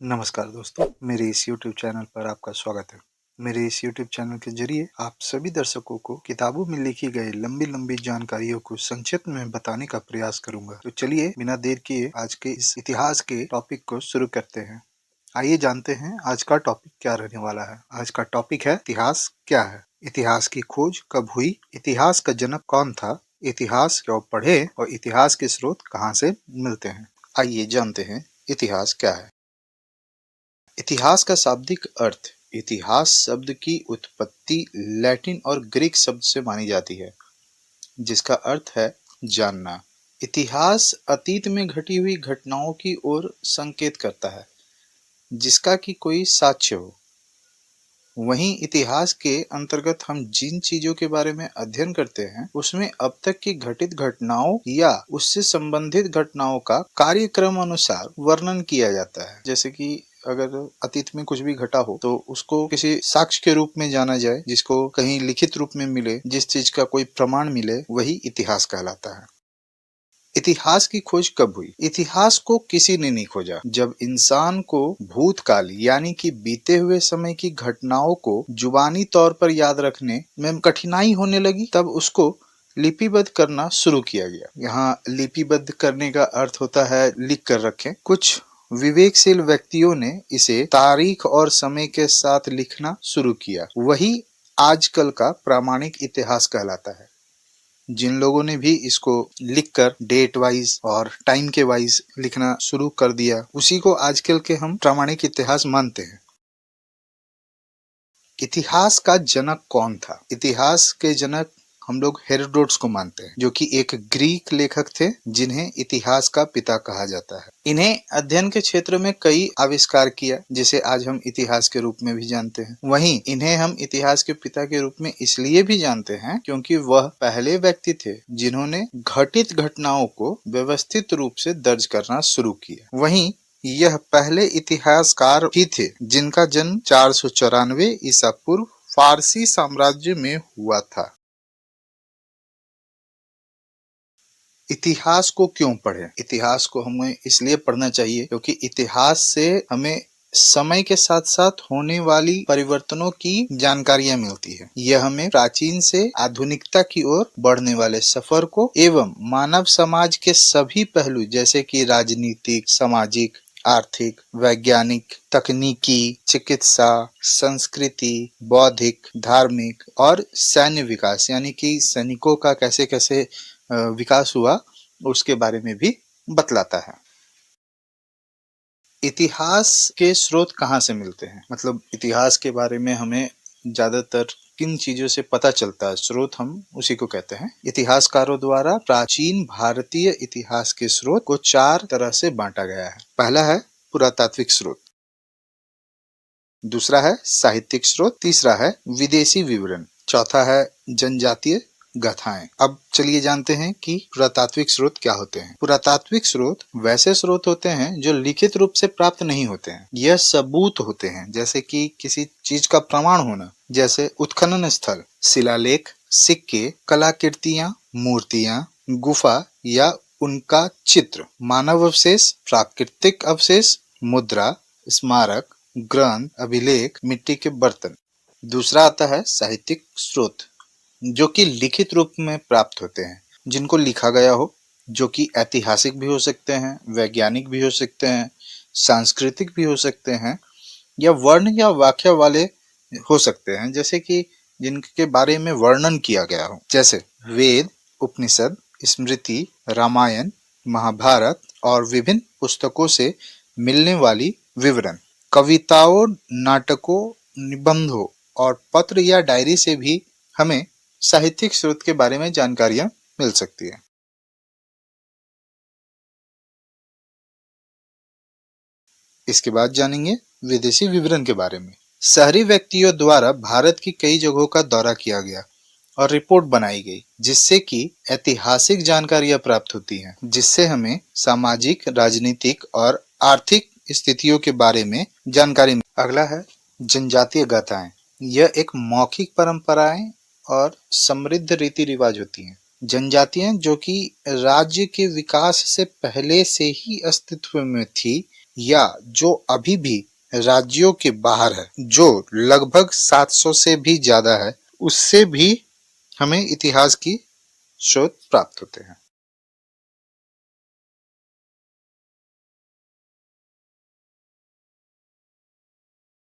नमस्कार दोस्तों, मेरे इस YouTube चैनल पर आपका स्वागत है। मेरे इस YouTube चैनल के जरिए आप सभी दर्शकों को किताबों में लिखी गई लंबी-लंबी जानकारियों को संक्षिप्त में बताने का प्रयास करूंगा। तो चलिए बिना देर किए आज के इस इतिहास के टॉपिक को शुरू करते हैं। आइए जानते हैं आज का टॉपिक क्या रहने वाला है। आज का टॉपिक है इतिहास क्या है। इतिहास की खोज कब हुई, इतिहास का जनक कौन था, इतिहास क्यों पढ़े और इतिहास के स्रोत कहाँ से मिलते हैं। आइए जानते हैं इतिहास क्या है। इतिहास का शाब्दिक अर्थ इतिहास शब्द की उत्पत्ति लैटिन और ग्रीक शब्द से मानी जाती है, जिसका अर्थ है जानना। इतिहास अतीत में घटी हुई घटनाओं की ओर संकेत करता है, जिसका कि कोई साक्ष्य हो। वहीं इतिहास के अंतर्गत हम जिन चीजों के बारे में अध्ययन करते हैं, उसमें अब तक की घटित घटनाओं या उससे संबंधित घटनाओं का कार्यक्रम अनुसार वर्णन किया जाता है। जैसे कि अगर अतीत में कुछ भी घटा हो तो उसको किसी साक्ष्य के रूप में जाना जाए, जिसको कहीं लिखित रूप में मिले, जिस चीज का कोई प्रमाण मिले, वही इतिहास कहलाता है। इतिहास की खोज कब हुई? इतिहास को किसी ने नहीं खोजा। जब इंसान को भूतकाल यानी कि बीते हुए समय की घटनाओं को जुबानी तौर पर याद रखने में कठिनाई होने लगी, तब उसको लिपिबद्ध करना शुरू किया गया। यहाँ लिपिबद्ध करने का अर्थ होता है लिख कर रखें। कुछ विवेकशील व्यक्तियों ने इसे तारीख और समय के साथ लिखना शुरू किया। वही आजकल का प्रामाणिक इतिहास कहलाता है। जिन लोगों ने भी इसको लिखकर डेट वाइज और टाइम के वाइज लिखना शुरू कर दिया, उसी को आजकल के हम प्रामाणिक इतिहास मानते हैं। इतिहास का जनक कौन था? इतिहास के जनक हम लोग हेरोडोटस को मानते हैं, जो कि एक ग्रीक लेखक थे, जिन्हें इतिहास का पिता कहा जाता है। इन्हें अध्ययन के क्षेत्र में कई आविष्कार किया, जिसे आज हम इतिहास के रूप में भी जानते हैं। वहीं इन्हें हम इतिहास के पिता के रूप में इसलिए भी जानते हैं क्योंकि वह पहले व्यक्ति थे जिन्होंने घटित घटनाओं को व्यवस्थित रूप से दर्ज करना शुरू किया। वहीं यह पहले इतिहासकार भी थे जिनका जन्म 494 ईसा पूर्व फारसी साम्राज्य में हुआ था। इतिहास को क्यों पढ़ें? इतिहास को हमें इसलिए पढ़ना चाहिए क्योंकि इतिहास से हमें समय के साथ साथ होने वाली परिवर्तनों की जानकारियां मिलती है। यह हमें प्राचीन से आधुनिकता की ओर बढ़ने वाले सफर को एवं मानव समाज के सभी पहलू जैसे कि राजनीतिक, सामाजिक, आर्थिक, वैज्ञानिक, तकनीकी, चिकित्सा, संस्कृति, बौद्धिक, धार्मिक और सैन्य विकास यानी कि सैनिकों का कैसे कैसे विकास हुआ, उसके बारे में भी बतलाता है। इतिहास के स्रोत कहाँ से मिलते हैं? मतलब इतिहास के बारे में हमें ज्यादातर किन चीजों से पता चलता है, स्रोत हम उसी को कहते हैं। इतिहासकारों द्वारा प्राचीन भारतीय इतिहास के स्रोत को 4 तरह से बांटा गया है। पहला है पुरातात्विक स्रोत, दूसरा है साहित्यिक स्रोत, तीसरा है विदेशी विवरण, चौथा है जनजातीय गाथाएं। अब चलिए जानते हैं कि पुरातात्विक स्रोत क्या होते हैं। पुरातात्विक स्रोत वैसे स्रोत होते हैं जो लिखित रूप से प्राप्त नहीं होते हैं। यह सबूत होते हैं, जैसे कि किसी चीज का प्रमाण होना, जैसे उत्खनन स्थल, शिलालेख, सिक्के, कलाकृतियां, मूर्तियां, गुफा या उनका चित्र, मानव अवशेष, प्राकृतिक अवशेष, मुद्रा, स्मारक, ग्रंथ, अभिलेख, मिट्टी के बर्तन। दूसरा आता है साहित्यिक स्रोत, जो कि लिखित रूप में प्राप्त होते हैं, जिनको लिखा गया हो, जो कि ऐतिहासिक भी हो सकते हैं, वैज्ञानिक भी हो सकते हैं, सांस्कृतिक भी हो सकते हैं, या वर्ण या वाक्य वाले हो सकते हैं, जैसे कि जिनके बारे में वर्णन किया गया हो, जैसे वेद, उपनिषद, स्मृति, रामायण, महाभारत और विभिन्न पुस्तकों से मिलने वाली विवरण। कविताओं, नाटकों, निबंधों और पत्र या डायरी से भी हमें साहित्यिक स्रोत के बारे में जानकारियां मिल सकती है। इसके बाद जानेंगे विदेशी विवरण के बारे में। शहरी व्यक्तियों द्वारा भारत की कई जगहों का दौरा किया गया और रिपोर्ट बनाई गई, जिससे कि ऐतिहासिक जानकारियां प्राप्त होती हैं, जिससे हमें सामाजिक, राजनीतिक और आर्थिक स्थितियों के बारे में जानकारी। अगला है जनजातीय गाथाएं। यह एक मौखिक परंपराएं और समृद्ध रीति रिवाज होती हैं। जनजातियां जो कि राज्य के विकास से पहले से ही अस्तित्व में थी, या जो अभी भी राज्यों के बाहर है, जो लगभग 700 से भी ज्यादा है, उससे भी हमें इतिहास की शोध प्राप्त होते हैं।